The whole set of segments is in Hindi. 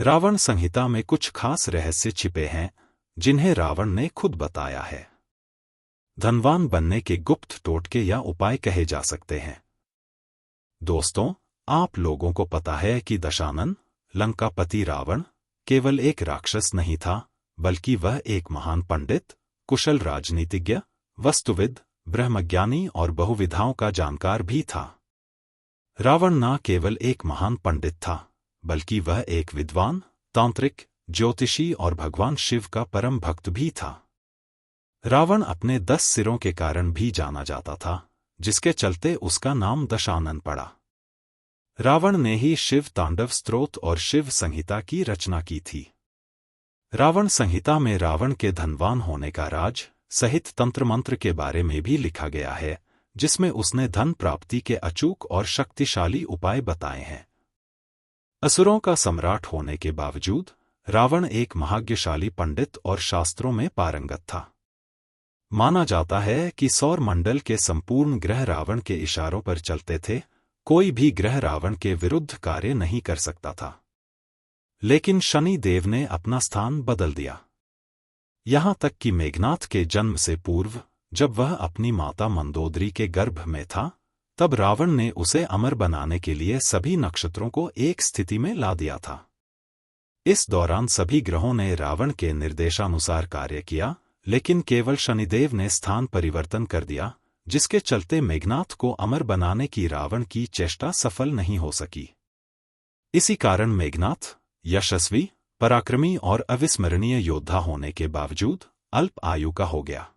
रावण संहिता में कुछ खास रहस्य छिपे हैं जिन्हें रावण ने खुद बताया है। धनवान बनने के गुप्त टोटके या उपाय कहे जा सकते हैं। दोस्तों, आप लोगों को पता है कि दशानन, लंकापति रावण, केवल एक राक्षस नहीं था, बल्कि वह एक महान पंडित, कुशल राजनीतिज्ञ, वस्तुविद, ब्रह्मज्ञानी और बहुविधाओं का जानकार भी था। रावण न केवल एक महान पंडित था, बल्कि वह एक विद्वान, तांत्रिक, ज्योतिषी और भगवान शिव का परम भक्त भी था। रावण अपने 10 सिरों के कारण भी जाना जाता था, जिसके चलते उसका नाम दशानन पड़ा। रावण ने ही शिव तांडव स्तोत्र और शिव संहिता की रचना की थी। रावण संहिता में रावण के धनवान होने का राज सहित तंत्र मंत्र के बारे में भी लिखा गया है, जिसमें उसने धन प्राप्ति के अचूक और शक्तिशाली उपाय बताए हैं। असुरों का सम्राट होने के बावजूद रावण एक महाज्ञशाली पंडित और शास्त्रों में पारंगत था। माना जाता है कि सौर मंडल के संपूर्ण ग्रह रावण के इशारों पर चलते थे, कोई भी ग्रह रावण के विरुद्ध कार्य नहीं कर सकता था। लेकिन शनि देव ने अपना स्थान बदल दिया। यहां तक कि मेघनाथ के जन्म से पूर्व, जब वह अपनी माता मंदोदरी के गर्भ में था, तब रावण ने उसे अमर बनाने के लिए सभी नक्षत्रों को एक स्थिति में ला दिया था। इस दौरान सभी ग्रहों ने रावण के निर्देशानुसार कार्य किया, लेकिन केवल शनिदेव ने स्थान परिवर्तन कर दिया, जिसके चलते मेघनाथ को अमर बनाने की रावण की चेष्टा सफल नहीं हो सकी। इसी कारण मेघनाथ यशस्वी, पराक्रमी और अविस्मरणीय योद्धा होने के बावजूद अल्प आयु का हो गया।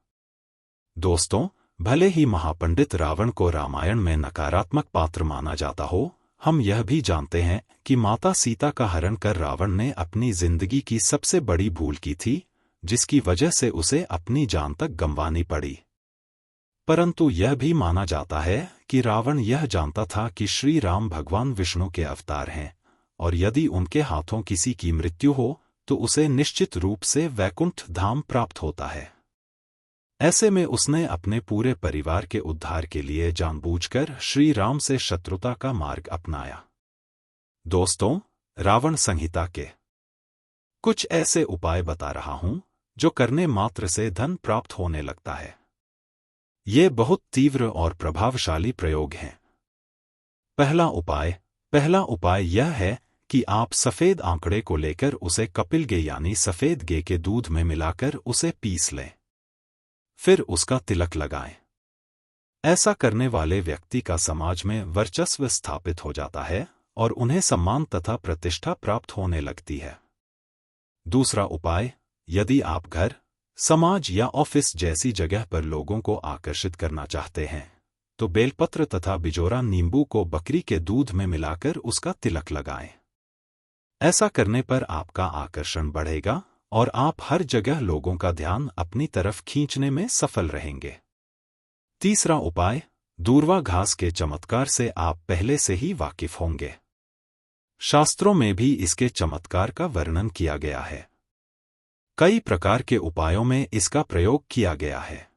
दोस्तों, भले ही महापंडित रावण को रामायण में नकारात्मक पात्र माना जाता हो, हम यह भी जानते हैं कि माता सीता का हरण कर रावण ने अपनी जिंदगी की सबसे बड़ी भूल की थी, जिसकी वजह से उसे अपनी जान तक गंवानी पड़ी। परंतु यह भी माना जाता है कि रावण यह जानता था कि श्री राम भगवान विष्णु के अवतार हैं, और यदि उनके हाथों किसी की मृत्यु हो तो उसे निश्चित रूप से वैकुंठ धाम प्राप्त होता है। ऐसे में उसने अपने पूरे परिवार के उद्धार के लिए जानबूझकर श्री राम से शत्रुता का मार्ग अपनाया। दोस्तों, रावण संहिता के कुछ ऐसे उपाय बता रहा हूं जो करने मात्र से धन प्राप्त होने लगता है। ये बहुत तीव्र और प्रभावशाली प्रयोग हैं। पहला उपाय यह है कि आप सफेद आंकड़े को लेकर उसे कपिल गे यानी सफेद गे के दूध में मिलाकर उसे पीस लें। फिर उसका तिलक लगाएं। ऐसा करने वाले व्यक्ति का समाज में वर्चस्व स्थापित हो जाता है और उन्हें सम्मान तथा प्रतिष्ठा प्राप्त होने लगती है। दूसरा उपाय, यदि आप घर, समाज या ऑफिस जैसी जगह पर लोगों को आकर्षित करना चाहते हैं, तो बेलपत्र तथा बिजोरा नींबू को बकरी के दूध में मिलाकर उसका तिलक लगाएं। ऐसा करने पर आपका आकर्षण बढ़ेगा और आप हर जगह लोगों का ध्यान अपनी तरफ खींचने में सफल रहेंगे। तीसरा उपाय, दूर्वा घास के चमत्कार से आप पहले से ही वाकिफ होंगे। शास्त्रों में भी इसके चमत्कार का वर्णन किया गया है। कई प्रकार के उपायों में इसका प्रयोग किया गया है।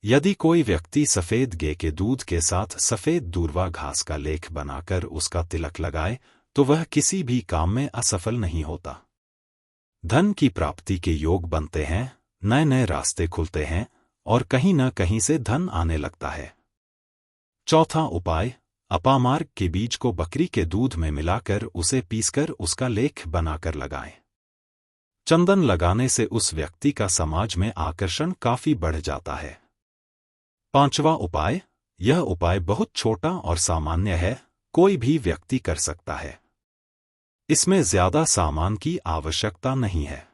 यदि कोई व्यक्ति सफेद गे के दूध के साथ सफेद दूर्वा घास का लेख बनाकर उसका तिलक लगाए, तो वह किसी भी काम में असफल नहीं होता। धन की प्राप्ति के योग बनते हैं, नए नए रास्ते खुलते हैं और कहीं न कहीं से धन आने लगता है। चौथा उपाय, अपामार्ग के बीज को बकरी के दूध में मिलाकर उसे पीसकर उसका लेख बनाकर लगाएं। चंदन लगाने से उस व्यक्ति का समाज में आकर्षण काफी बढ़ जाता है। पांचवा उपाय, यह उपाय बहुत छोटा और सामान्य है, कोई भी व्यक्ति कर सकता है। इसमें ज्यादा सामान की आवश्यकता नहीं है।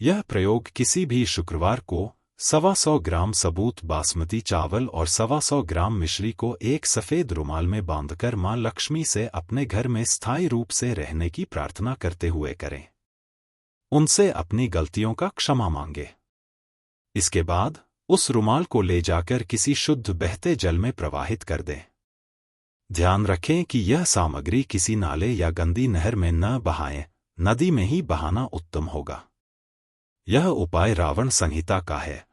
यह प्रयोग किसी भी शुक्रवार को 125 ग्राम सबूत बासमती चावल और 125 ग्राम मिश्री को एक सफेद रुमाल में बांधकर मां लक्ष्मी से अपने घर में स्थायी रूप से रहने की प्रार्थना करते हुए करें। उनसे अपनी गलतियों का क्षमा मांगे। इसके बाद उस रुमाल को ले जाकर किसी शुद्ध बहते जल में प्रवाहित कर दें। ध्यान रखें कि यह सामग्री किसी नाले या गंदी नहर में न बहाएं, नदी में ही बहाना उत्तम होगा। यह उपाय रावण संहिता का है।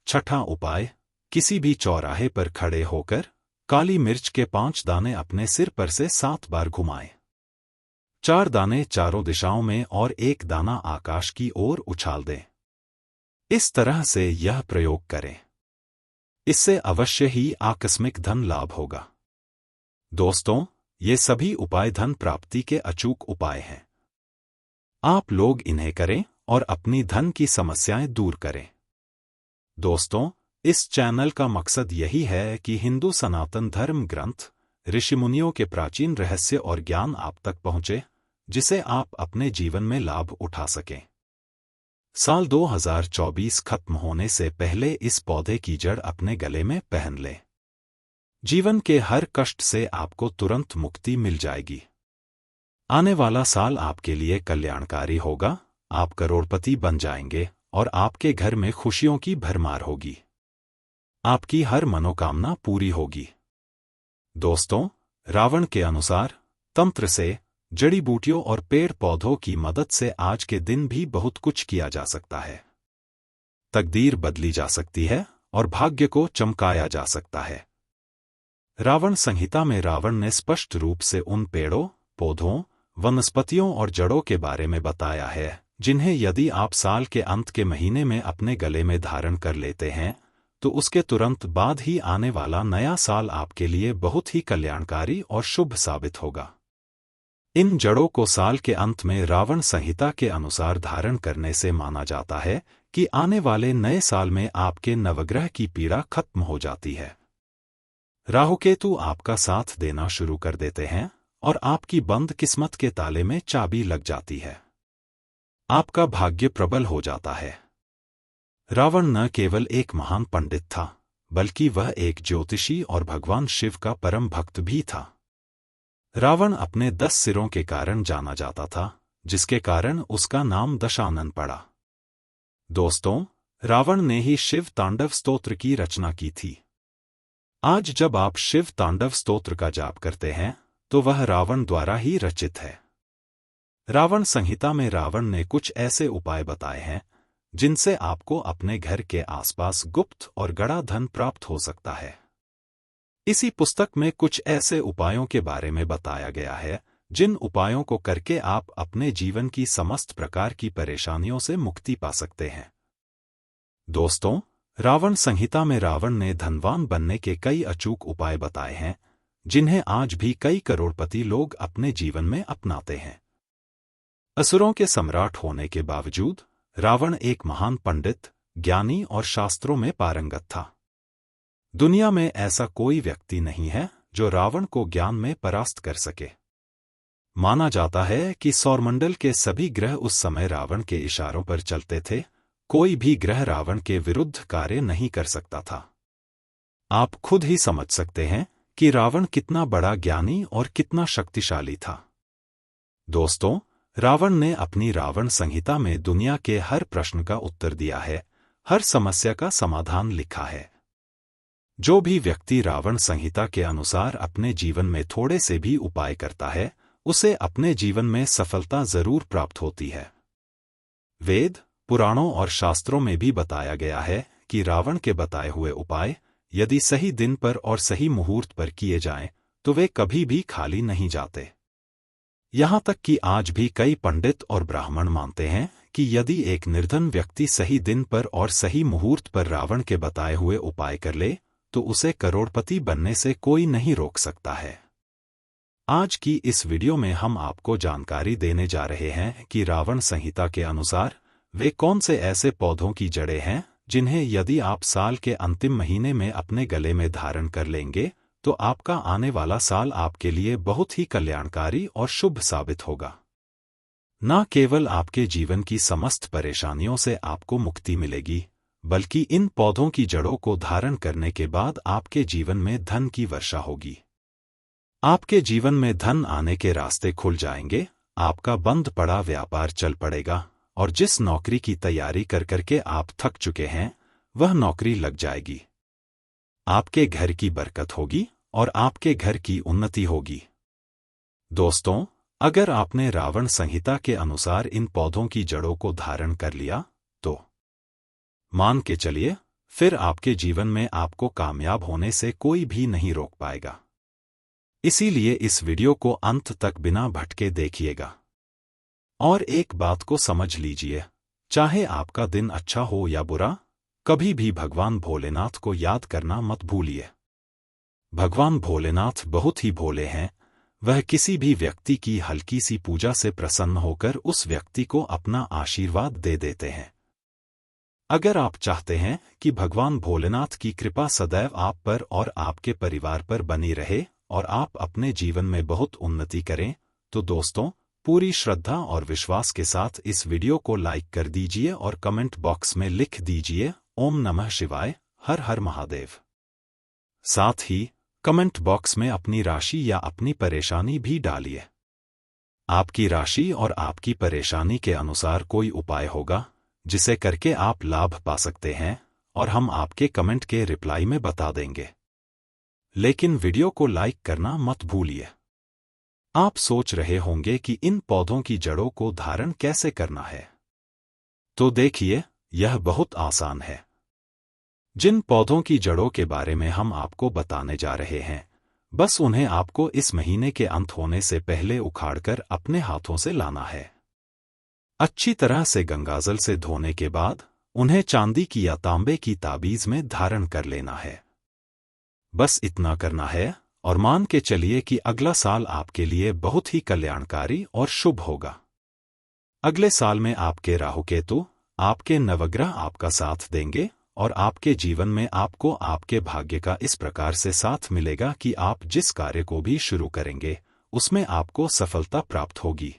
छठा उपाय, किसी भी चौराहे पर खड़े होकर काली मिर्च के 5 दाने अपने सिर पर से 7 बार घुमाएं। 4 दाने चारों दिशाओं में और 1 दाना आकाश की ओर उछाल दें। इस तरह से यह प्रयोग करें। इससे अवश्य ही आकस्मिक धन लाभ होगा। दोस्तों, ये सभी उपाय धन प्राप्ति के अचूक उपाय हैं। आप लोग इन्हें करें और अपनी धन की समस्याएं दूर करें। दोस्तों, इस चैनल का मकसद यही है कि हिंदू सनातन धर्म ग्रंथ, ऋषिमुनियों के प्राचीन रहस्य और ज्ञान आप तक पहुंचे, जिसे आप अपने जीवन में लाभ उठा सकें। साल 2024 खत्म होने से पहले इस पौधे की जड़ अपने गले में पहन लें। जीवन के हर कष्ट से आपको तुरंत मुक्ति मिल जाएगी। आने वाला साल आपके लिए कल्याणकारी होगा, आप करोड़पति बन जाएंगे और आपके घर में खुशियों की भरमार होगी। आपकी हर मनोकामना पूरी होगी। दोस्तों, रावण के अनुसार तंत्र से, जड़ी बूटियों और पेड़ पौधों की मदद से आज के दिन भी बहुत कुछ किया जा सकता है। तकदीर बदली जा सकती है और भाग्य को चमकाया जा सकता है। रावण संहिता में रावण ने स्पष्ट रूप से उन पेड़ों, पौधों, वनस्पतियों और जड़ों के बारे में बताया है, जिन्हें यदि आप साल के अंत के महीने में अपने गले में धारण कर लेते हैं, तो उसके तुरंत बाद ही आने वाला नया साल आपके लिए बहुत ही कल्याणकारी और शुभ साबित होगा। इन जड़ों को साल के अंत में रावण संहिता के अनुसार धारण करने से माना जाता है कि आने वाले नए साल में आपके नवग्रह की पीड़ा खत्म हो जाती है। राहुकेतु आपका साथ देना शुरू कर देते हैं और आपकी बंद किस्मत के ताले में चाबी लग जाती है। आपका भाग्य प्रबल हो जाता है। रावण न केवल एक महान पंडित था, बल्कि वह एक ज्योतिषी और भगवान शिव का परम भक्त भी था। रावण अपने 10 सिरों के कारण जाना जाता था, जिसके कारण उसका नाम दशानन पड़ा। दोस्तों, रावण ने ही शिव तांडव स्तोत्र की रचना की थी। आज जब आप शिव तांडव स्तोत्र का जाप करते हैं, तो वह रावण द्वारा ही रचित है। रावण संहिता में रावण ने कुछ ऐसे उपाय बताए हैं, जिनसे आपको अपने घर के आसपास गुप्त और गड़ा धन प्राप्त हो सकता है। इसी पुस्तक में कुछ ऐसे उपायों के बारे में बताया गया है, जिन उपायों को करके आप अपने जीवन की समस्त प्रकार की परेशानियों से मुक्ति पा सकते हैं। दोस्तों, रावण संहिता में रावण ने धनवान बनने के कई अचूक उपाय बताए हैं, जिन्हें आज भी कई करोड़पति लोग अपने जीवन में अपनाते हैं। असुरों के सम्राट होने के बावजूद रावण एक महान पंडित, ज्ञानी और शास्त्रों में पारंगत था। दुनिया में ऐसा कोई व्यक्ति नहीं है जो रावण को ज्ञान में परास्त कर सके। माना जाता है कि सौरमंडल के सभी ग्रह उस समय रावण के इशारों पर चलते थे। कोई भी ग्रह रावण के विरुद्ध कार्य नहीं कर सकता था। आप खुद ही समझ सकते हैं कि रावण कितना बड़ा ज्ञानी और कितना शक्तिशाली था। दोस्तों, रावण ने अपनी रावण संहिता में दुनिया के हर प्रश्न का उत्तर दिया है, हर समस्या का समाधान लिखा है। जो भी व्यक्ति रावण संहिता के अनुसार अपने जीवन में थोड़े से भी उपाय करता है, उसे अपने जीवन में सफलता जरूर प्राप्त होती है। वेद, पुराणों और शास्त्रों में भी बताया गया है कि रावण के बताए हुए उपाय यदि सही दिन पर और सही मुहूर्त पर किए जाएं, तो वे कभी भी खाली नहीं जाते। यहाँ तक कि आज भी कई पंडित और ब्राह्मण मानते हैं कि यदि एक निर्धन व्यक्ति सही दिन पर और सही मुहूर्त पर रावण के बताए हुए उपाय कर ले, तो उसे करोड़पति बनने से कोई नहीं रोक सकता है। आज की इस वीडियो में हम आपको जानकारी देने जा रहे हैं कि रावण संहिता के अनुसार वे कौन से ऐसे पौधों की जड़ें हैं, जिन्हें यदि आप साल के अंतिम महीने में अपने गले में धारण कर लेंगे, तो आपका आने वाला साल आपके लिए बहुत ही कल्याणकारी और शुभ साबित होगा। न केवल आपके जीवन की समस्त परेशानियों से आपको मुक्ति मिलेगी, बल्कि इन पौधों की जड़ों को धारण करने के बाद आपके जीवन में धन की वर्षा होगी। आपके जीवन में धन आने के रास्ते खुल जाएंगे, आपका बंद पड़ा व्यापार चल पड़ेगा और जिस नौकरी की तैयारी कर करके आप थक चुके हैं, वह नौकरी लग जाएगी। आपके घर की बरकत होगी और आपके घर की उन्नति होगी। दोस्तों, अगर आपने रावण संहिता के अनुसार इन पौधों की जड़ों को धारण कर लिया, तो मान के चलिए, फिर आपके जीवन में आपको कामयाब होने से कोई भी नहीं रोक पाएगा। इसीलिए इस वीडियो को अंत तक बिना भटके देखिएगा। और एक बात को समझ लीजिए, चाहे आपका दिन अच्छा हो या बुरा, कभी भी भगवान भोलेनाथ को याद करना मत भूलिए। भगवान भोलेनाथ बहुत ही भोले हैं। वह किसी भी व्यक्ति की हल्की सी पूजा से प्रसन्न होकर उस व्यक्ति को अपना आशीर्वाद दे देते हैं। अगर आप चाहते हैं कि भगवान भोलेनाथ की कृपा सदैव आप पर और आपके परिवार पर बनी रहे और आप अपने जीवन में बहुत उन्नति करें, तो दोस्तों, पूरी श्रद्धा और विश्वास के साथ इस वीडियो को लाइक कर दीजिए और कमेंट बॉक्स में लिख दीजिए ओम नमः शिवाय, हर हर महादेव। साथ ही कमेंट बॉक्स में अपनी राशि या अपनी परेशानी भी डालिए। आपकी राशि और आपकी परेशानी के अनुसार कोई उपाय होगा जिसे करके आप लाभ पा सकते हैं और हम आपके कमेंट के रिप्लाई में बता देंगे। लेकिन वीडियो को लाइक करना मत भूलिए। आप सोच रहे होंगे कि इन पौधों की जड़ों को धारण कैसे करना है। तो देखिए, यह बहुत आसान है। जिन पौधों की जड़ों के बारे में हम आपको बताने जा रहे हैं, बस उन्हें आपको इस महीने के अंत होने से पहले उखाड़कर अपने हाथों से लाना है। अच्छी तरह से गंगाजल से धोने के बाद उन्हें चांदी की या तांबे की ताबीज में धारण कर लेना है। बस इतना करना है और मान के चलिए कि अगला साल आपके लिए बहुत ही कल्याणकारी और शुभ होगा। अगले साल में आपके राहु केतु, आपके नवग्रह आपका साथ देंगे और आपके जीवन में आपको आपके भाग्य का इस प्रकार से साथ मिलेगा कि आप जिस कार्य को भी शुरू करेंगे उसमें आपको सफलता प्राप्त होगी।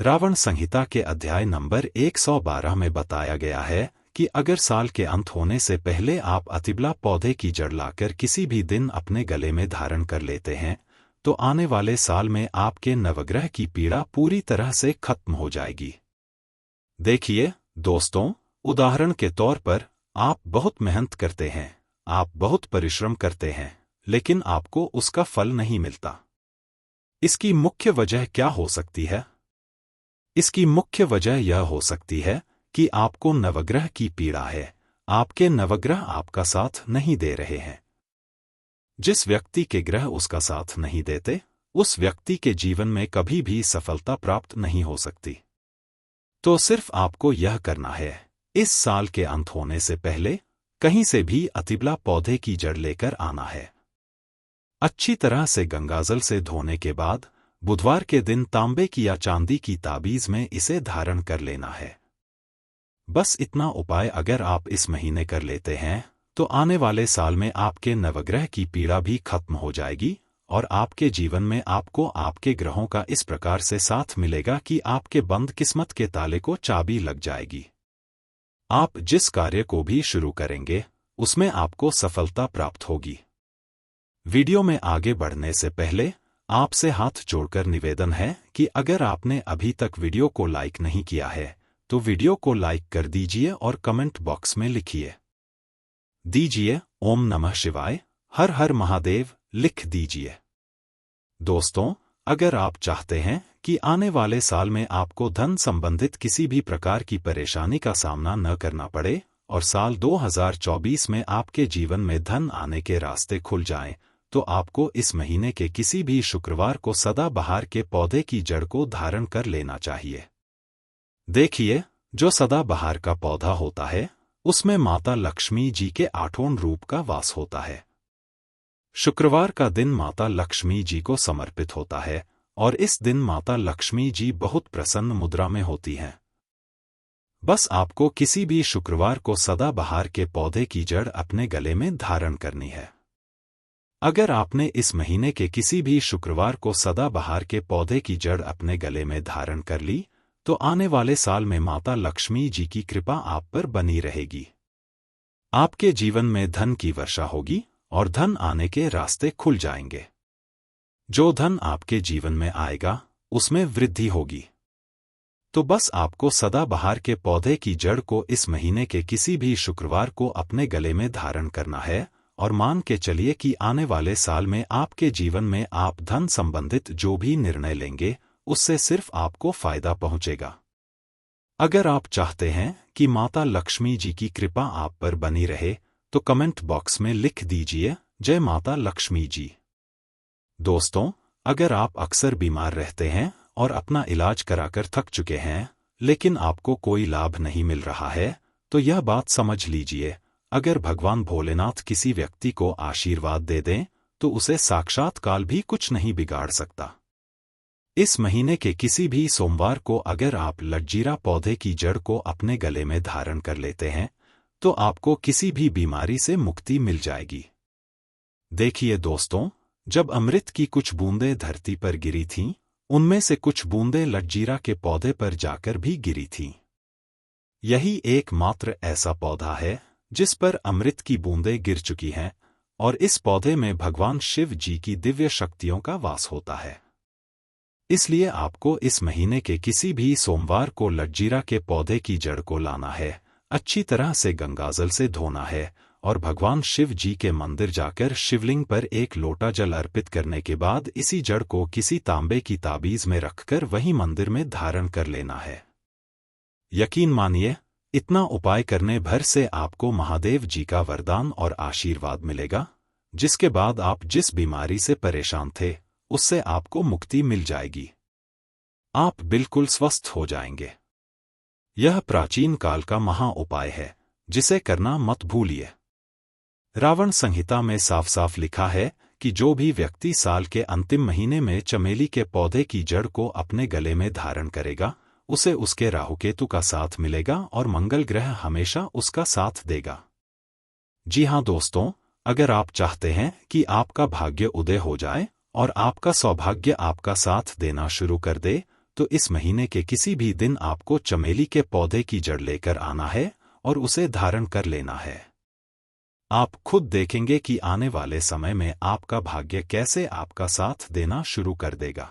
रावण संहिता के अध्याय नंबर 112 में बताया गया है कि अगर साल के अंत होने से पहले आप अतिबला पौधे की जड़ लाकर किसी भी दिन अपने गले में धारण कर लेते हैं, तो आने वाले साल में आपके नवग्रह की पीड़ा पूरी तरह से खत्म हो जाएगी। देखिए दोस्तों, उदाहरण के तौर पर आप बहुत मेहनत करते हैं, आप बहुत परिश्रम करते हैं, लेकिन आपको उसका फल नहीं मिलता। इसकी मुख्य वजह क्या हो सकती है? इसकी मुख्य वजह यह हो सकती है कि आपको नवग्रह की पीड़ा है। आपके नवग्रह आपका साथ नहीं दे रहे हैं। जिस व्यक्ति के ग्रह उसका साथ नहीं देते, उस व्यक्ति के जीवन में कभी भी सफलता प्राप्त नहीं हो सकती। तो सिर्फ आपको यह करना है, इस साल के अंत होने से पहले कहीं से भी अतिबला पौधे की जड़ लेकर आना है। अच्छी तरह से गंगाजल से धोने के बाद बुधवार के दिन तांबे की या चांदी की ताबीज में इसे धारण कर लेना है। बस इतना उपाय अगर आप इस महीने कर लेते हैं, तो आने वाले साल में आपके नवग्रह की पीड़ा भी खत्म हो जाएगी और आपके जीवन में आपको आपके ग्रहों का इस प्रकार से साथ मिलेगा कि आपके बंद किस्मत के ताले को चाबी लग जाएगी। आप जिस कार्य को भी शुरू करेंगे उसमें आपको सफलता प्राप्त होगी। वीडियो में आगे बढ़ने से पहले आपसे हाथ जोड़कर निवेदन है कि अगर आपने अभी तक वीडियो को लाइक नहीं किया है, तो वीडियो को लाइक कर दीजिए और कमेंट बॉक्स में लिखिए दीजिए ओम नमः शिवाय, हर हर महादेव लिख दीजिए। दोस्तों, अगर आप चाहते हैं कि आने वाले साल में आपको धन संबंधित किसी भी प्रकार की परेशानी का सामना न करना पड़े और साल 2024 में आपके जीवन में धन आने के रास्ते खुल जाएं, तो आपको इस महीने के किसी भी शुक्रवार को सदाबहार के पौधे की जड़ को धारण कर लेना चाहिए। देखिए, जो सदाबहार का पौधा होता है उसमें माता लक्ष्मी जी के 8वें रूप का वास होता है। शुक्रवार का दिन माता लक्ष्मी जी को समर्पित होता है और इस दिन माता लक्ष्मी जी बहुत प्रसन्न मुद्रा में होती हैं। बस आपको किसी भी शुक्रवार को सदाबहार के पौधे की जड़ अपने गले में धारण करनी है। अगर आपने इस महीने के किसी भी शुक्रवार को सदाबहार के पौधे की जड़ अपने गले में धारण कर ली, तो आने वाले साल में माता लक्ष्मी जी की कृपा आप पर बनी रहेगी। आपके जीवन में धन की वर्षा होगी और धन आने के रास्ते खुल जाएंगे। जो धन आपके जीवन में आएगा उसमें वृद्धि होगी। तो बस आपको सदाबहार के पौधे की जड़ को इस महीने के किसी भी शुक्रवार को अपने गले में धारण करना है और मान के चलिए कि आने वाले साल में आपके जीवन में आप धन संबंधित जो भी निर्णय लेंगे उससे सिर्फ आपको फायदा पहुंचेगा। अगर आप चाहते हैं कि माता लक्ष्मी जी की कृपा आप पर बनी रहे, तो कमेंट बॉक्स में लिख दीजिए जय माता लक्ष्मी जी। दोस्तों, अगर आप अक्सर बीमार रहते हैं और अपना इलाज कराकर थक चुके हैं, लेकिन आपको कोई लाभ नहीं मिल रहा है, तो यह बात समझ लीजिए, अगर भगवान भोलेनाथ किसी व्यक्ति को आशीर्वाद दे दें, तो उसे साक्षात काल भी कुछ नहीं बिगाड़ सकता। इस महीने के किसी भी सोमवार को अगर आप लटजीरा पौधे की जड़ को अपने गले में धारण कर लेते हैं, तो आपको किसी भी बीमारी से मुक्ति मिल जाएगी। देखिए दोस्तों, जब अमृत की कुछ बूंदें धरती पर गिरी थीं, उनमें से कुछ बूंदें लटजीरा के पौधे पर जाकर भी गिरी थीं। यही एकमात्र ऐसा पौधा है जिस पर अमृत की बूंदें गिर चुकी हैं, और इस पौधे में भगवान शिव जी की दिव्य शक्तियों का वास होता है। इसलिए आपको इस महीने के किसी भी सोमवार को लटजीरा के पौधे की जड़ को लाना है, अच्छी तरह से गंगाजल से धोना है, और भगवान शिव जी के मंदिर जाकर शिवलिंग पर एक लोटा जल अर्पित करने के बाद इसी जड़ को किसी तांबे की ताबीज में रखकर वही मंदिर में धारण कर लेना है। यकीन मानिए, इतना उपाय करने भर से आपको महादेव जी का वरदान और आशीर्वाद मिलेगा, जिसके बाद आप जिस बीमारी से परेशान थे, उससे आपको मुक्ति मिल जाएगी। आप बिल्कुल स्वस्थ हो जाएंगे। यह प्राचीन काल का महा उपाय है, जिसे करना मत भूलिए। रावण संहिता में साफ साफ लिखा है कि जो भी व्यक्ति साल के अंतिम महीने में चमेली के पौधे की जड़ को अपने गले में धारण करेगा, उसे उसके राहुकेतु का साथ मिलेगा और मंगल ग्रह हमेशा उसका साथ देगा। जी हाँ दोस्तों, अगर आप चाहते हैं कि आपका भाग्य उदय हो जाए और आपका सौभाग्य आपका साथ देना शुरू कर दे, तो इस महीने के किसी भी दिन आपको चमेली के पौधे की जड़ लेकर आना है और उसे धारण कर लेना है। आप खुद देखेंगे कि आने वाले समय में आपका भाग्य कैसे आपका साथ देना शुरू कर देगा।